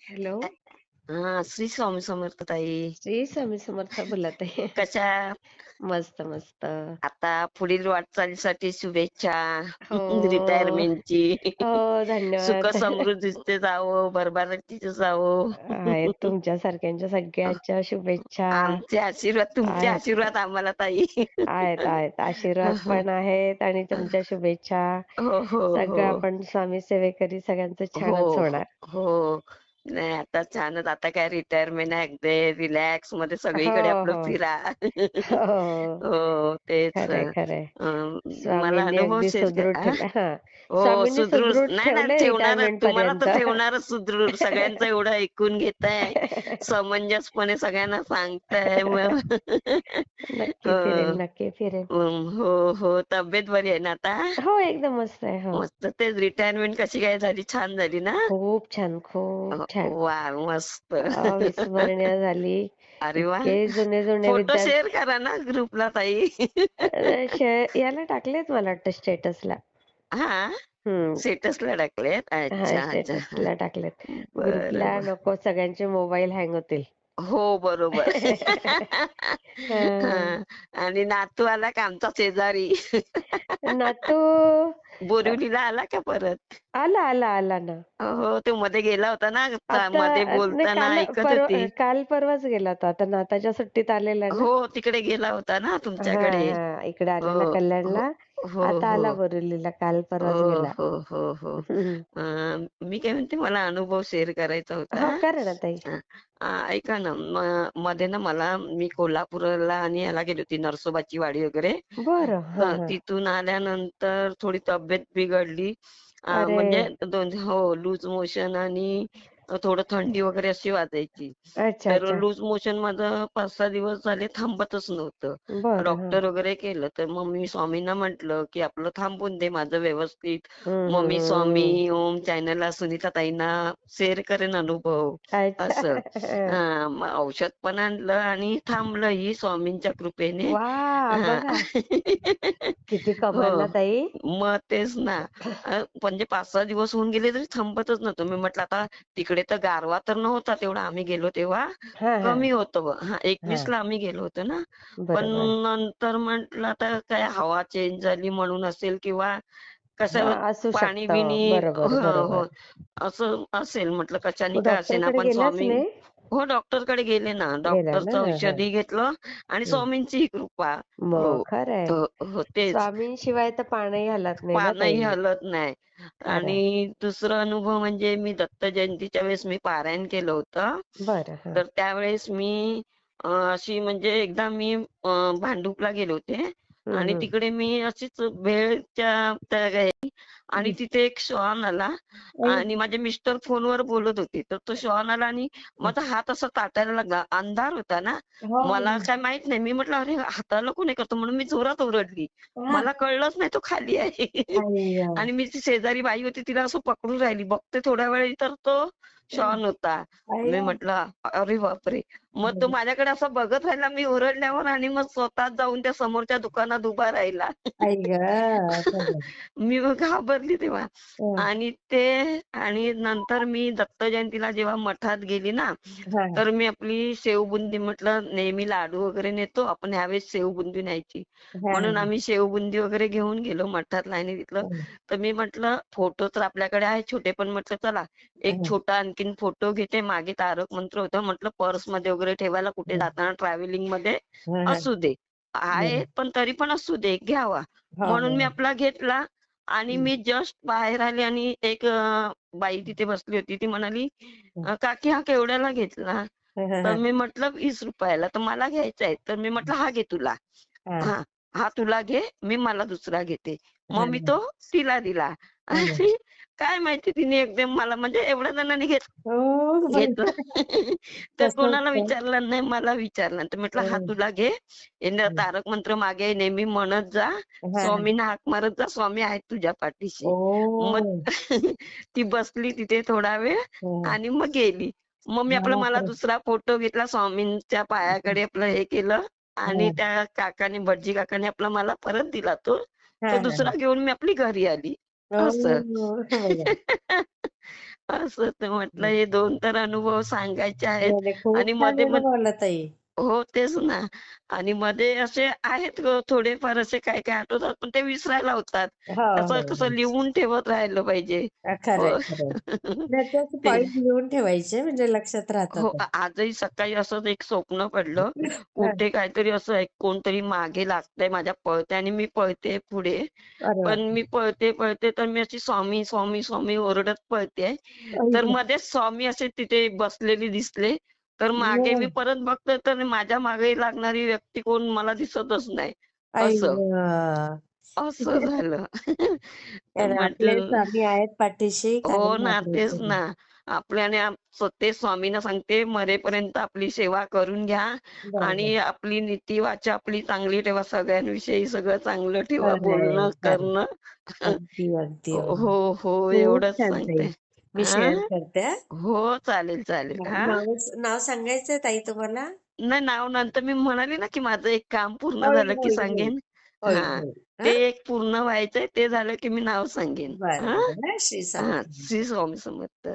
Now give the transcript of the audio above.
Hello. हा, श्री स्वामी समर्थ ताई. श्री स्वामी समर्थ बोलत आहे. कशा? मस्त मस्त. आता पुढील वाटचालीसाठी शुभेच्छा. हो. रिटायरमेंटची. हो, सुख धन्यवाद. समृद्धीचे जावो, भरभराटीचे जावो. आहेत तुमच्या सारख्यांच्या सगळ्यांच्या शुभेच्छा. आमचे आशीर्वाद, तुमचे आहेत आशीर्वाद आम्हाला ताई. आहेत आहेत आशीर्वाद पण आहेत आणि तुमच्या शुभेच्छा. हो हो हो सगळं आपण स्वामी सेवेकरी सगळ्यांचं हो छानच होणार. हो. नाही, आता छानच. आता काय रिटायरमेंट आहे, अगदी रिलॅक्स मध्ये हो सगळीकडे आपलं हो फिरा. हो. हो, तेच. खरंय खरंय. मला स्वामींनी अनुभव अगदी शेअर सुदृढ करा. ठेवलं. हा. हो, स्वामींनी सुदृढ सुदृढ नाही ना, ठेवलंय ठेवणारच. रिटायरमेंट तुम्हाला तर पर्यंत. ठेवणारच सुदृढ. सगळ्यांचं एवढं ऐकून घेताय, समंजसपणे सगळ्यांना सांगताय मग. नक्की फिरेल, हो नक्की फिरेल. हो हो. तब्येत बरी आहे ना आता? हो, एकदम मस्त आहे. हो. मस्त. तेच, रिटायरमेंट कशी काय झाली? छान झाली ना? खूप छान, खूप छान. वा, मस्त. अविस्मरणीय झाली. अरे वा. इतके जुने जुने फोटो विद्यार्थी शेअर करा ना ग्रुपला ताई. याला टाकलेत मला वाटतं स्टेटसला. हा, हम्म. स्टेटसला टाकलेत. हा, अच्छा अच्छा. स्टेटसला टाकलेत. बरं ग्रुपला बर. नको, सगळ्यांचे मोबाईल हँग होतील. हो, बरोबर. हा. हा. आणि नातू आला का आमचा शेजारी? नातू बोरिवलीला आला का परत? आला आला आला ना. हो, तो मध्ये गेला होता ना, आता मध्ये नाही, बोलताना ऐकत होती. काल परवाच गेला होता. आता नाताच्या सुट्टीत आलेला ना. हो, तिकडे गेला होता ना हा तुमच्याकडे. हा, इकडे हो आलेला हो कल्याणला. हो आता हो आला बोरिवलीला, काल हो परवाच गेला. हो हो हो. मी काय म्हणते, मला अनुभव शेअर करायचा होता. हो, करा ना ताई. अ, ऐका ना, मध्ये ना मी कोल्हापूरला आणि ह्याला गेली होती, नरसोबाची वाडी वगैरे. बरं. हा तर हा. तिथून आल्यानंतर थोडी तब्येत बिघडली. अरे. म्हणजे लूज मोशन आणि थोडं थंडी वगैरे अशी वाजायची. अच्छा तर अच्छा. लूज मोशन माझं 5-6 दिवस झाले थांबतच नव्हतं. बरं. हा. डॉक्टर वगैरे केलं. तर मग मी स्वामींना म्हटलं, की आपलं थांबून दे माझं व्यवस्थित. हम्म मग हम्म मी स्वामी हम्म. ओम चॅनलला सुनीता ताईंना शेअर करेन अनुभव, अच्छा. असं. मग औषध पण आणलं आणि थांबलंही स्वामींच्या कृपेने. वा, हां. बघा किती कमाल हो. ना ताई. मग तेच ना. म्हणजे 5-6 दिवस होऊन गेले तरी थांबतच नव्हतं. मी म्हटलं, आता तिकडे तर गारवा तर नव्हता तेवढा, आम्ही गेलो तेव्हा हा हा कमी होतं हां, हा. 21ला आम्ही गेलो होतो ना. पण बरोबर. नंतर म्हटलं, आता काय हवा चेंज झाली म्हणून असेल, किंवा हा, कसं असू शकतं. पाणी-बिणी. बरोबर हो, हो. बरोबर. असं असेल म्हटलं, कशाने मग का असेना, डॉक्टरकडे पण गेलाच स्वामी. नाही? हो, डॉक्टरकडे गेले ना. गेला ना. डॉक्टरचं हा हा. औषधही घेतलं आणि हम्म. स्वामींचीही कृपा. मग हो. खरंय. हो, हो. तेच. स्वामींशिवाय तर पानही हलत नाही ना पानही ताई. हलत नाही. खरंय. आणि दुसरा अनुभव म्हणजे, मी दत्त जयंतीच्या वेळेस मी पारायण केलं होतं. बरं. हा. तर त्यावेळेस मी अशी म्हणजे एकदा मी भांडुपला गेले होते आणि हम्म. तिकडे मी अशीच भेळच्या त्या आणि तिथे एक श्वान आला आणि माझे मिस्टर फोनवर बोलत होते. तर तो श्वान आला आणि माझा हात असा ताटायला लागला. अंधार होता ना. मला काय माहित नाही. मी म्हटलं, अरे हाताला कोणी करतो, म्हणून मी जोरात ओरडली. मला कळलंच नाही तो खाली आहे. अय्या. आणि मी ती शेजारी बाई होती, तिला असं पकडून राहिली. बघते थोड्या वेळ तर तो श्वान होता. मी अय्या. म्हटलं, अरे बापरे. मग तो माझ्याकडे असं बघत राहिला मी ओरडल्यावर, आणि मग स्वतः जाऊन त्या समोरच्या दुकानात उभा राहिला. आई गं! मी मग घाबरली तेव्हा. आणि नंतर मी दत्त जयंतीला जेव्हा मठात गेली ना, हां. तर मी आपली शेवबुंदी, म्हटलं नेहमी लाडू वगैरे नेतो आपण, ह्यावेळेस शेवबुंदी न्यायची. म्हणून हां. आम्ही शेवबुंदी वगैरे घेऊन गेलो मठातला आणि तिथलं. हां. तर मी म्हटलं, फोटो तर आपल्याकडे आहे छोटे, पण म्हटलं चला एक हां. छोटा आणखीन फोटो घेते. मागे तारक मंत्र होतं. म्हटलं पर्समध्ये वगैरे ठेवायला, कुठे हां. जाताना ट्रॅव्हलिंग मध्ये हां, हां. असू दे. आहे बरं. पण तरी पण असू दे, घ्यावा. हां, म्हणून मी हां. आपला घेतला आणि हं. मी जस्ट बाहेर आले आणि एक बाई तिथे बसली होती. ती म्हणाली, हं. "काकी, हा केवढ्याला घेतला?" हं, हं, तर हं. मी म्हटलं, ₹20 तर मला घ्यायचा आहे. तर मी म्हटलं, "हा घे तुला." हां. हां, "हा तुला घे, मी मला दुसरा घेते." मग मी हां. तो तिला दिला. हां. आणि काय माहिती तिने एकदम मला, म्हणजे एवढ्या जणांनी हो, घेतलं. तर कसं कोणाला असतं. विचारलं नाही, मला विचारलं. तर म्हटलं, "हा हं. तुला घे. हे हं. तारक मंत्र मागे नेहमी म्हणत जा. हां, हां. स्वामींना हाक मारत जा. स्वामी आहेत तुझ्या पाठीशी." मग ओह! ती बसली तिथे थोडा वेळ हं. आणि मग गेली. मग मी मला बापरे! दुसरा फोटो घेतला. स्वामींच्या पायाकडे आपलं हे केलं आणि हां. त्या काकाने, भटजी काकाने आपला मला परत दिला तो. तो हां, दुसरा हां. घेऊन मी आपली घरी आली. असं. ओह! बघा. असं तर म्हटलं हं. हे 2 तर अनुभव सांगायचे आहेत. नाही, नाही. खूप आणि छान मध्ये मग अनुभवला ताई. हो, तेच ना. आणि मध्ये असे आहेत गं थोडेफार असे काही-काही आठवतात, पण ते विसरायला होतात. हो, असं हो, कसं हो. लिहून ठेवत राहिलं पाहिजे. खरंय, हो. खरंय. नाही ते असे ते पॉइंट लिहून ठेवायचे म्हणजे लक्षात हो, राहतात. आजही सकाळी असंच एक स्वप्न पडलं. हां. कुठे काहीतरी असं एक कोणतरी मागे लागतंय माझ्या पळते आणि मी पळते पुढे. अरे पण बापरे! मी पळते तर मी अशी स्वामी, स्वामी, स्वामी ओरडत पळतेय. आई तर गं! मध्येच स्वामी असे तिथे बसलेले दिसले. तर मागे मी बरं. परत बघते तर माझ्या मागे लागणारी व्यक्ती कोण मला दिसतच नाही. आई असं, गं! असं झालं. तर तर आपले म्हटलं स्वामी आहेत पाठीशी, हो काही ना, तेच घाबरायचं ना. नाही. आपल्याने ते स्वामींना सांगते, मरेपर्यंत आपली सेवा करून घ्या बरोबर. आणि आपली नीती वाचा आपली चांगली ठेवा. सगळ्यांविषयी सगळं चांगलं ठेवा, खरंय, बोलणं, खरं. करणं. अगदी, अगदी. हो, हो. हो, हो, खूप एवढंच छान ताई. सांगते. मी शेअर हां? करते हां. हो, चालेल, चालेल. हां? नाव नाव सांगायचंय ताई तुम्हाला? नाही नाव नंतर मी म्हणाले ना, की माझं एक काम पूर्ण होईल, झालं की होईल, होईल. सांगेन. होईल, हां, होईल. ते हां? एक पूर्ण व्हायचंय, ते झालं की मी नाव सांगेन. बरं, हां? बरं. श्री स्वामी हां, समर्थ. श्री स्वामी समर्थ.